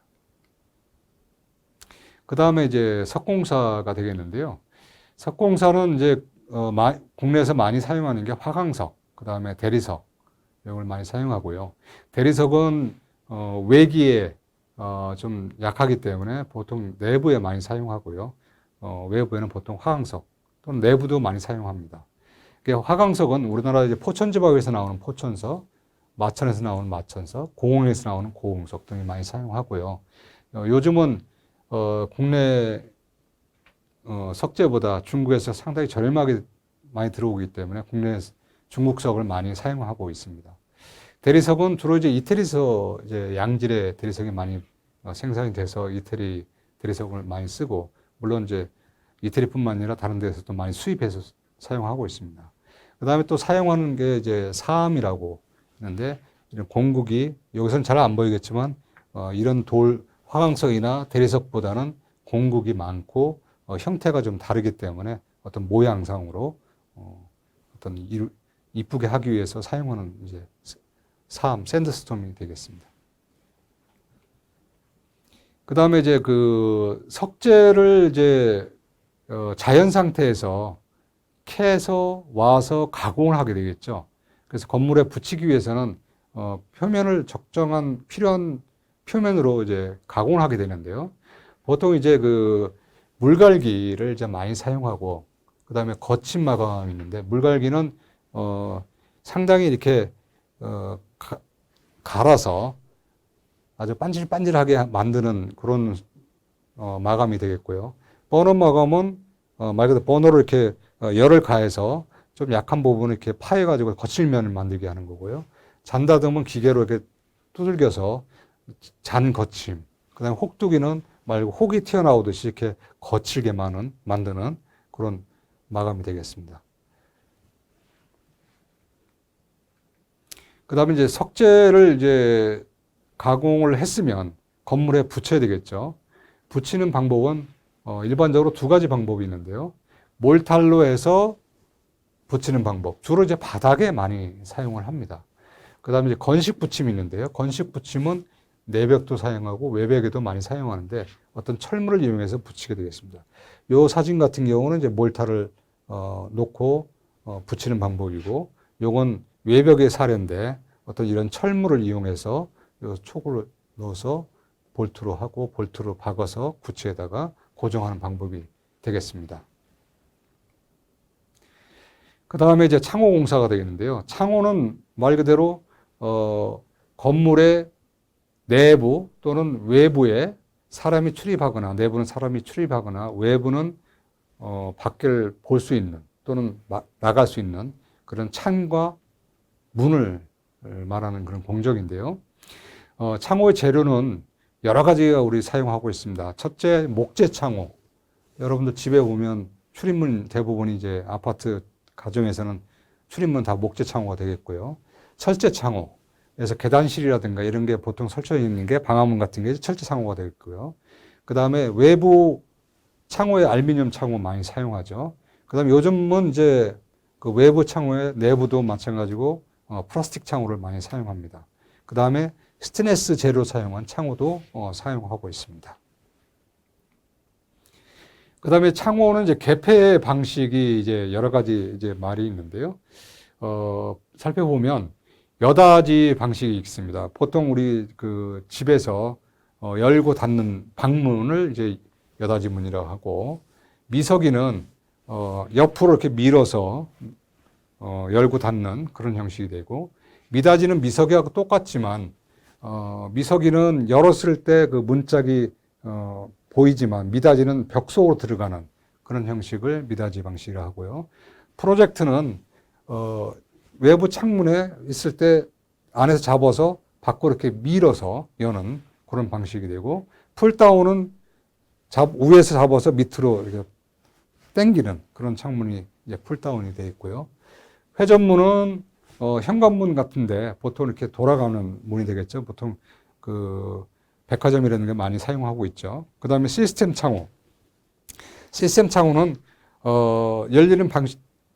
그 다음에 이제 석공사가 되겠는데요. 석공사는 이제 국내에서 많이 사용하는 게 화강석, 그 다음에 대리석 이걸 많이 사용하고요. 대리석은 외기에 좀 약하기 때문에 보통 내부에 많이 사용하고요. 외부에는 보통 화강석 또는 내부도 많이 사용합니다. 화강석은 우리나라 이제 포천지방에서 나오는 포천석, 마천에서 나오는 마천석, 고흥에서 나오는 고흥석 등이 많이 사용하고요. 요즘은 국내 석재보다 중국에서 상당히 저렴하게 많이 들어오기 때문에 국내 중국석을 많이 사용하고 있습니다. 대리석은 주로 이제 이태리에서 이제 양질의 대리석이 많이 생산이 돼서 이태리 대리석을 많이 쓰고, 물론 이제 이태리뿐만 아니라 다른 데서도 많이 수입해서 사용하고 있습니다. 그 다음에 또 사용하는 게 이제 사암이라고 있는데, 이런 공국이, 여기서는 잘 안 보이겠지만, 이런 화강석이나 대리석보다는 공국이 많고, 형태가 좀 다르기 때문에 어떤 모양상으로, 어떤 이쁘게 하기 위해서 사용하는 이제 사암, 샌드스톤이 되겠습니다. 그 다음에 이제 그 석재를 이제 자연 상태에서 캐서 와서 가공을 하게 되겠죠. 그래서 건물에 붙이기 위해서는 표면을 적정한 필요한 표면으로 이제 가공을 하게 되는데요. 보통 이제 그 물갈기를 이제 많이 사용하고, 그 다음에 거친 마감이 있는데, 물갈기는 상당히 이렇게 갈아서 아주 반질반질하게 만드는 그런 마감이 되겠고요. 버너 마감은 말 그대로 버너로 이렇게 열을 가해서 좀 약한 부분을 이렇게 파해가지고 거칠 면을 만들게 하는 거고요. 잔다듬은 기계로 이렇게 두들겨서 잔 거침. 그 다음에 혹두기는 말고 혹이 튀어나오듯이 이렇게 거칠게 만드는 그런 마감이 되겠습니다. 그 다음에 이제 석재를 이제 가공을 했으면 건물에 붙여야 되겠죠. 붙이는 방법은 일반적으로 두 가지 방법이 있는데요. 몰탈로 해서 붙이는 방법. 주로 이제 바닥에 많이 사용을 합니다. 그 다음에 이제 건식 붙임이 있는데요. 건식 붙임은 내벽도 사용하고 외벽에도 많이 사용하는데, 어떤 철물을 이용해서 붙이게 되겠습니다. 이 사진 같은 경우는 이제 몰탈을 놓고 붙이는 방법이고, 요건 외벽의 사례인데 어떤 이런 철물을 이용해서 요 촉을 넣어서 볼트로 하고 볼트로 박아서 구치에다가 고정하는 방법이 되겠습니다. 그 다음에 이제 창호 공사가 되겠는데요. 창호는 말 그대로 건물의 내부 또는 외부에 사람이 출입하거나, 내부는 사람이 출입하거나 외부는 밖을 볼 수 있는 또는 나갈 수 있는 그런 창과 문을 말하는 그런 공정인데요. 창호의 재료는 여러 가지가 우리 사용하고 있습니다. 첫째, 목재 창호. 여러분들 집에 보면 출입문 대부분이 이제 아파트 가정에서는 출입문 다 목재 창호가 되겠고요. 철제 창호. 그래서 계단실이라든가 이런 게 보통 설치되어 있는 게 방화문 같은 게 철제 창호가 되겠고요. 그 다음에 외부 창호에 알루미늄 창호 많이 사용하죠. 그 다음에 요즘은 이제 그 외부 창호의 내부도 마찬가지고 플라스틱 창호를 많이 사용합니다. 그 다음에 스테인리스 재료 사용한 창호도 사용하고 있습니다. 그 다음에 창호는 이제 개폐 방식이 이제 여러 가지 이제 말이 있는데요. 살펴보면 여닫이 방식이 있습니다. 보통 우리 그 집에서 열고 닫는 방문을 이제 여닫이 문이라고 하고, 미석이는 옆으로 이렇게 밀어서 열고 닫는 그런 형식이 되고, 미닫이는 미석이하고 똑같지만 미석이는 열었을 때 그 문짝이 보이지만 미닫이는 벽 속으로 들어가는 그런 형식을 미닫이 방식이라고 하고요. 프로젝트는 외부 창문에 있을 때 안에서 잡아서 밖으로 이렇게 밀어서 여는 그런 방식이 되고, 풀다운은 위에서 잡아서 밑으로 이렇게 당기는 그런 창문이 이제 풀다운이 되어 있고요. 회전문은 현관문 같은데 보통 이렇게 돌아가는 문이 되겠죠. 보통 그 백화점이라는 게 많이 사용하고 있죠. 그 다음에 시스템 창호. 시스템 창호는 열리는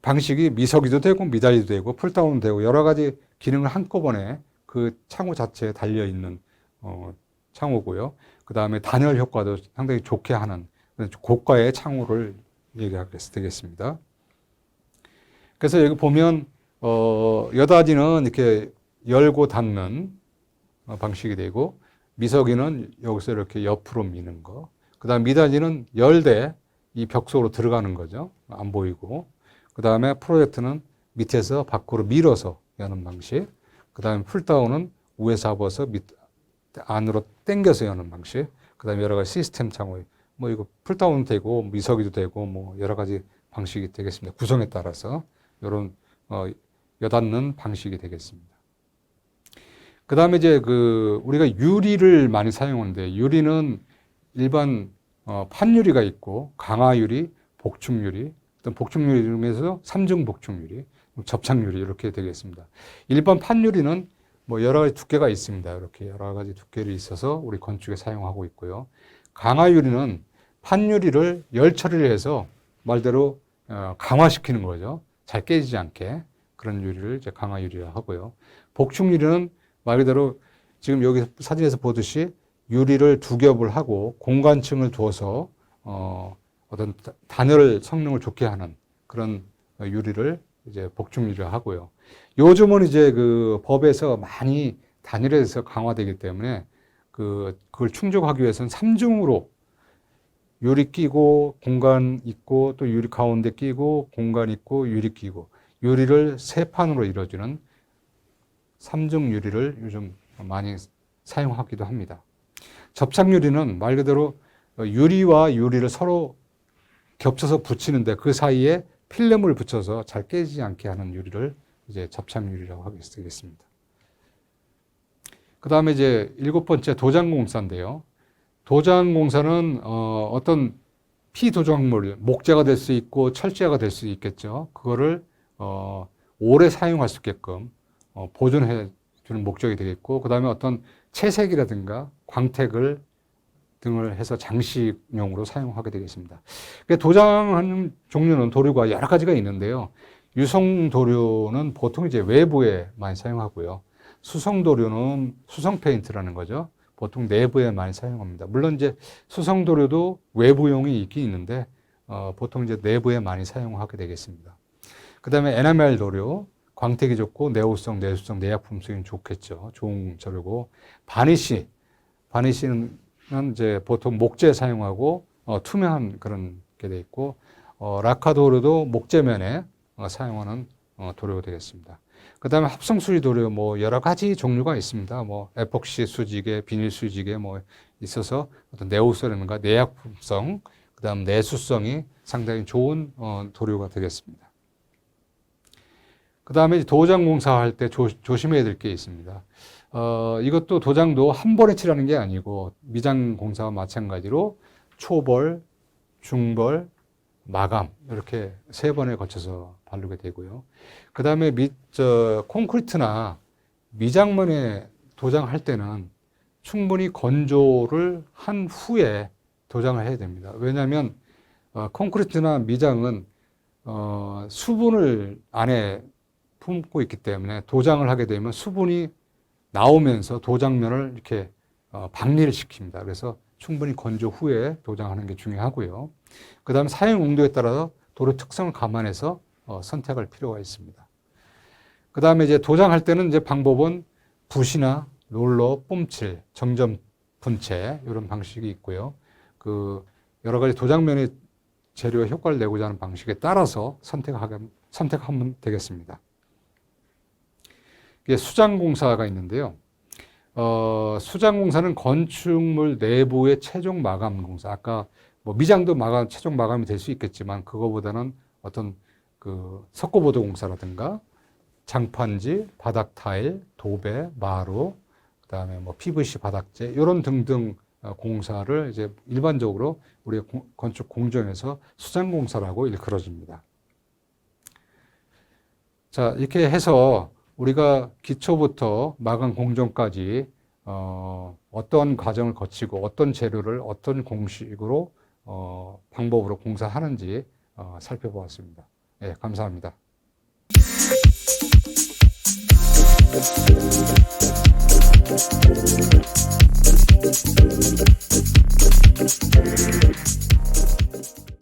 방식이 미석이도 되고 미닫이도 되고 풀다운도 되고 여러 가지 기능을 한꺼번에 그 창호 자체에 달려 있는 창호고요. 그 다음에 단열 효과도 상당히 좋게 하는 고가의 창호를 얘기하게 되겠습니다. 그래서 여기 보면 여닫이는 이렇게 열고 닫는 방식이 되고, 미석이는 여기서 이렇게 옆으로 미는 거. 그 다음 미닫이는 열되 이 벽 속으로 들어가는 거죠. 안 보이고. 그 다음에 프로젝트는 밑에서 밖으로 밀어서 여는 방식. 그 다음에 풀다운은 위에서 잡아서 안으로 당겨서 여는 방식. 그 다음에 여러 가지 시스템 창호. 뭐 이거 풀다운 되고 미서기도 되고 뭐 여러 가지 방식이 되겠습니다. 구성에 따라서 이런 여닫는 방식이 되겠습니다. 그 다음에 이제 우리가 유리를 많이 사용하는데 유리는 일반 판유리가 있고 강화유리, 복층유리, 어떤 복층유리 중에서 삼중 복층유리, 접착유리 이렇게 되겠습니다. 일반 판유리는 뭐 여러 가지 두께가 있습니다. 이렇게 여러 가지 두께를 있어서 우리 건축에 사용하고 있고요. 강화유리는 판유리를 열 처리를 해서 말대로 강화시키는 거죠. 잘 깨지지 않게 그런 유리를 이제 강화유리라고 하고요. 복층유리는 말 그대로 지금 여기 사진에서 보듯이 유리를 두 겹을 하고 공간층을 두어서 어떤 단열 성능을 좋게 하는 그런 유리를 이제 복층유리라고 하고요. 요즘은 이제 법에서 많이 단열에서 강화되기 때문에 그걸 충족하기 위해서는 3중으로 유리 끼고 공간 있고 또 유리 가운데 끼고 공간 있고 유리 끼고 유리를 세 판으로 이루어지는 3중 유리를 요즘 많이 사용하기도 합니다. 접착유리는 말 그대로 유리와 유리를 서로 겹쳐서 붙이는데 그 사이에 필름을 붙여서 잘 깨지지 않게 하는 유리를 이제 접착유리라고 하겠습니다. 그 다음에 이제 7번째 도장공사인데요. 도장공사는 어떤 피도장물, 목재가 될 수 있고 철제가 될 수 있겠죠. 그거를 오래 사용할 수 있게끔 보존해 주는 목적이 되겠고, 그 다음에 어떤 채색이라든가 광택을 등을 해서 장식용으로 사용하게 되겠습니다. 도장하는 종류는 도료가 여러 가지가 있는데요. 유성 도료는 보통 이제 외부에 많이 사용하고요. 수성 도료는 수성 페인트라는 거죠. 보통 내부에 많이 사용합니다. 물론 이제 수성 도료도 외부용이 있긴 있는데 보통 이제 내부에 많이 사용하게 되겠습니다. 그 다음에 에나멜 도료, 광택이 좋고 내호성, 내수성, 내약품성이 좋겠죠. 좋은 재료고 바니쉬는 이제 보통 목재 사용하고 투명한 그런 게 돼 있고 라카 도료도 목재면에 사용하는 도료가 되겠습니다. 그 다음에 합성수지 도료 뭐 여러 가지 종류가 있습니다. 뭐 에폭시 수지계, 비닐 수지계 뭐 있어서 어떤 내호성이라든가 내약품성, 그 다음 내수성이 상당히 좋은 도료가 되겠습니다. 그 다음에 도장 공사할 때 조심해야 될 게 있습니다. 이것도 도장도 한 번에 칠하는 게 아니고 미장 공사와 마찬가지로 초벌, 중벌, 마감 이렇게 세 번에 걸쳐서 바르게 되고요. 그 다음에 콘크리트나 미장문에 도장할 때는 충분히 건조를 한 후에 도장을 해야 됩니다. 왜냐하면 콘크리트나 미장은 수분을 안에 품고 있기 때문에 도장을 하게 되면 수분이 나오면서 도장면을 이렇게 박리를 시킵니다. 그래서 충분히 건조 후에 도장하는 게 중요하고요. 그 다음에 사용 용도에 따라서 도료 특성을 감안해서 선택할 필요가 있습니다. 그 다음에 이제 도장할 때는 이제 방법은 붓이나 롤러, 뽐칠, 정점 분체 이런 방식이 있고요. 여러 가지 도장면의 재료의 효과를 내고자 하는 방식에 따라서 선택하면 되겠습니다. 이게 수장공사가 있는데요. 수장공사는 건축물 내부의 최종 마감 공사. 아까 뭐 미장도 최종 마감이 될 수 있겠지만 그거보다는 어떤 석고보드 공사라든가 장판지, 바닥 타일, 도배, 마루, 그다음에 뭐 PVC 바닥재 이런 등등 공사를 이제 일반적으로 우리 건축 공정에서 수장공사라고 일컬어집니다. 자, 이렇게 해서 우리가 기초부터 마감 공정까지 어떤 과정을 거치고 어떤 재료를 어떤 공식으로 방법으로 공사하는지 살펴보았습니다. 네, 감사합니다.